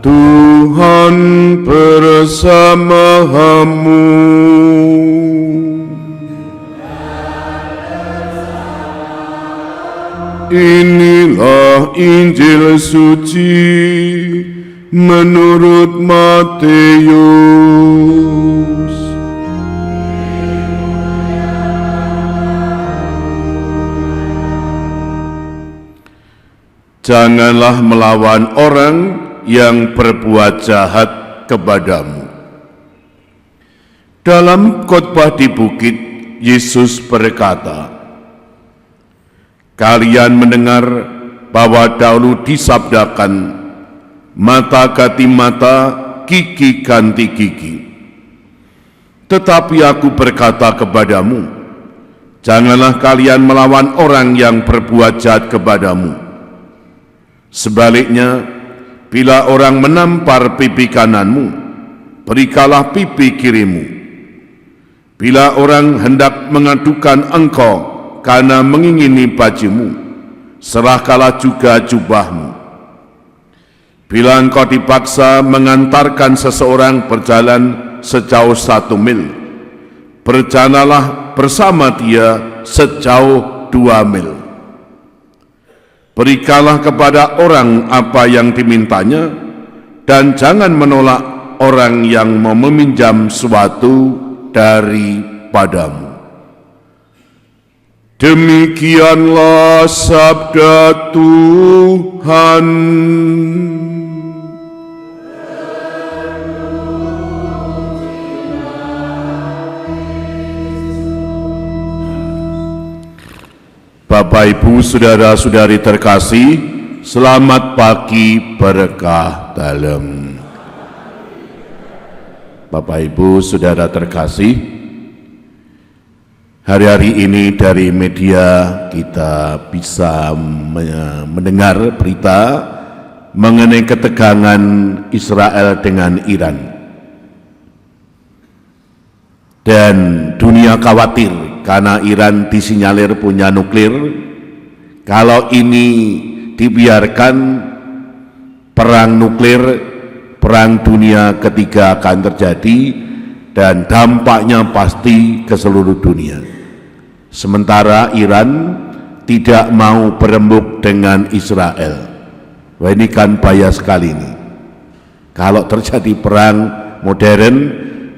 Tuhan bersamamu. Inilah Injil suci menurut Matius. Janganlah melawan orang yang berbuat jahat kepadamu. Dalam khotbah di bukit, Yesus berkata, "Kalian mendengar bahwa dahulu disabdakan, mata ganti mata, gigi ganti gigi. Tetapi aku berkata kepadamu, janganlah kalian melawan orang yang berbuat jahat kepadamu. Sebaliknya, bila orang menampar pipi kananmu, berikanlah pipi kirimu. Bila orang hendak mengadukan engkau karena mengingini bajumu, serahkanlah juga jubahmu. Bila engkau dipaksa mengantarkan seseorang berjalan sejauh 1 mil, berjalanlah bersama dia sejauh 2 mil. Berikanlah kepada orang apa yang dimintanya, dan jangan menolak orang yang mau meminjam sesuatu daripadamu." Demikianlah sabda Tuhan. Bapak, Ibu, saudara-saudari terkasih, selamat pagi berkah dalam. Bapak, Ibu, saudara terkasih, hari-hari ini dari media kita bisa mendengar berita mengenai ketegangan Israel dengan Iran. Dan dunia khawatir karena Iran disinyalir punya nuklir. Kalau ini dibiarkan, perang nuklir, perang dunia ketiga akan terjadi, dan dampaknya pasti ke seluruh dunia. Sementara Iran tidak mau berembuk dengan Israel. Wah, ini kan bahaya sekali ini. Kalau terjadi perang modern,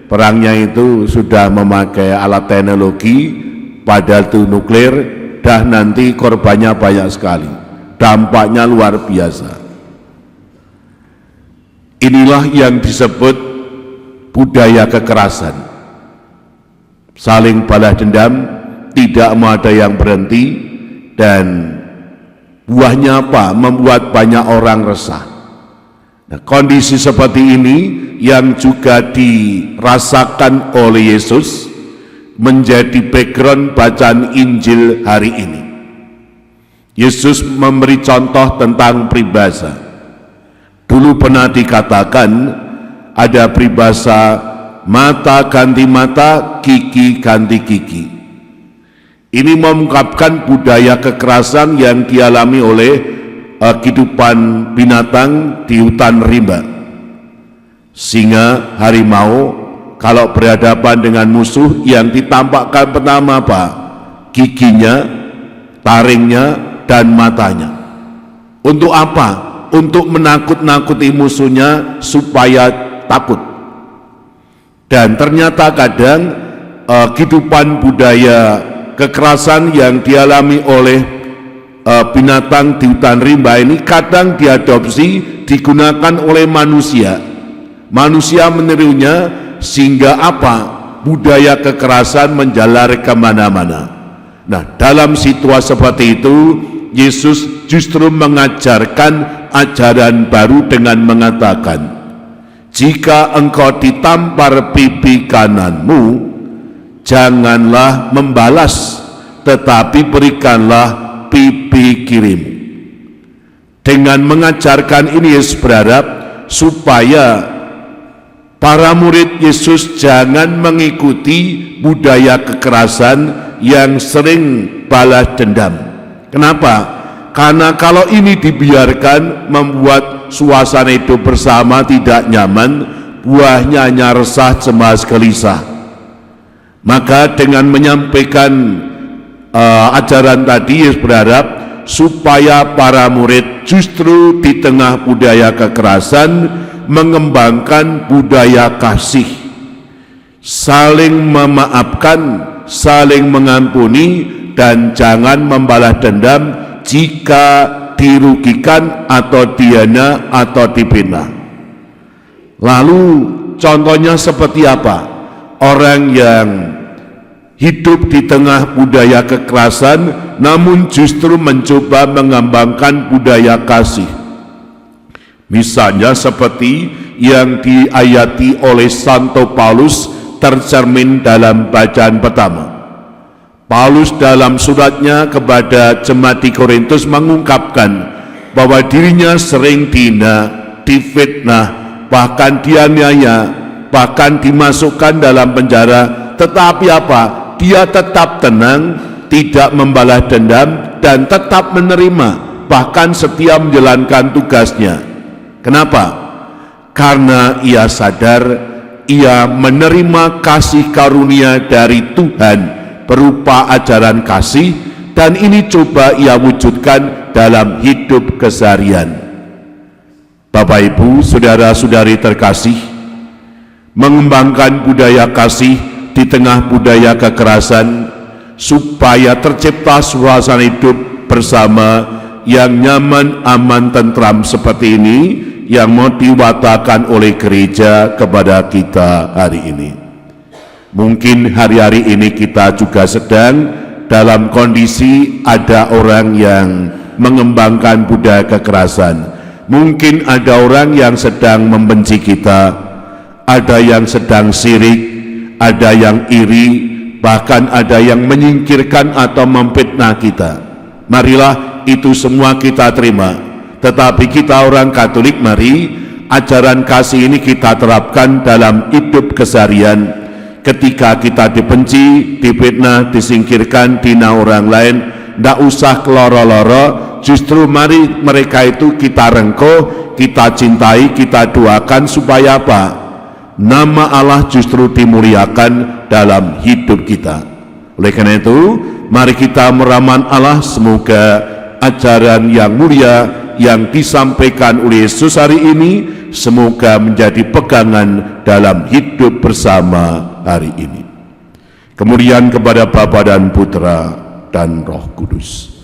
perangnya itu sudah memakai alat teknologi, padahal itu nuklir, dah nanti korbannya banyak sekali, dampaknya luar biasa. Inilah yang disebut budaya kekerasan, saling balas dendam, tidak mau ada yang berhenti, dan buahnya apa? Membuat banyak orang resah. Nah, kondisi seperti ini yang juga dirasakan oleh Yesus menjadi background bacaan Injil hari ini. Yesus memberi contoh tentang peribahasa. Dulu pernah dikatakan ada peribahasa mata ganti mata, gigi ganti gigi. Ini mengungkapkan budaya kekerasan yang dialami oleh kehidupan binatang di hutan rimba. Singa, harimau, kalau berhadapan dengan musuh yang ditampakkan pertama apa? Giginya, taringnya, dan matanya. Untuk apa? Untuk menakut-nakuti musuhnya supaya takut. Dan ternyata kadang kehidupan budaya kekerasan yang dialami oleh binatang di hutan rimba ini kadang diadopsi, digunakan oleh manusia. Manusia menirunya sehingga apa? Budaya kekerasan menjalar kemana-mana. Nah, dalam situasi seperti itu, Yesus justru mengajarkan ajaran baru dengan mengatakan, jika engkau ditampar pipi kananmu, janganlah membalas, tetapi berikanlah pipi kirimu. Dengan mengajarkan ini, Yesus berharap supaya para murid Yesus jangan mengikuti budaya kekerasan yang sering balas dendam. Kenapa? Karena kalau ini dibiarkan membuat suasana hidup bersama tidak nyaman, buahnya hanya resah, cemas, gelisah. Maka dengan menyampaikan ajaran tadi, Yesus berharap supaya para murid justru di tengah budaya kekerasan mengembangkan budaya kasih, saling memaafkan, saling mengampuni, dan jangan membalas dendam jika dirugikan atau dihina atau dibina. Lalu contohnya seperti apa? Orang yang hidup di tengah budaya kekerasan namun justru mencoba mengembangkan budaya kasih. Misalnya seperti yang diayati oleh Santo Paulus tercermin dalam bacaan pertama. Paulus dalam suratnya kepada jemaat di Korintus mengungkapkan bahwa dirinya sering dihina, difitnah, bahkan dianiaya, bahkan dimasukkan dalam penjara, tetapi apa? Dia tetap tenang, tidak membalas dendam, dan tetap menerima, bahkan setia menjalankan tugasnya. Kenapa? Karena ia sadar ia menerima kasih karunia dari Tuhan berupa ajaran kasih, dan ini coba ia wujudkan dalam hidup keseharian. Bapak Ibu, saudara-saudari terkasih, mengembangkan budaya kasih di tengah budaya kekerasan supaya tercipta suasana hidup bersama yang nyaman, aman, tentram seperti ini yang mau diwatakan oleh gereja kepada kita hari ini. Mungkin hari-hari ini kita juga sedang dalam kondisi ada orang yang mengembangkan budaya kekerasan. Mungkin ada orang yang sedang membenci kita, ada yang sedang sirik, ada yang iri, bahkan ada yang menyingkirkan atau memfitnah kita. Marilah itu semua kita terima. Tetapi kita orang Katolik, mari ajaran kasih ini kita terapkan dalam hidup keseharian. Ketika kita dibenci, difitnah, disingkirkan, dihina orang lain, tidak usah keloro-loro, justru mari mereka itu kita rengkuh, kita cintai, kita doakan supaya apa? Nama Allah justru dimuliakan dalam hidup kita. Oleh karena itu, mari kita meraman Allah, semoga ajaran yang mulia yang disampaikan oleh Yesus hari ini semoga menjadi pegangan dalam hidup bersama hari ini. Kemudian kepada Bapa dan Putra dan Roh Kudus.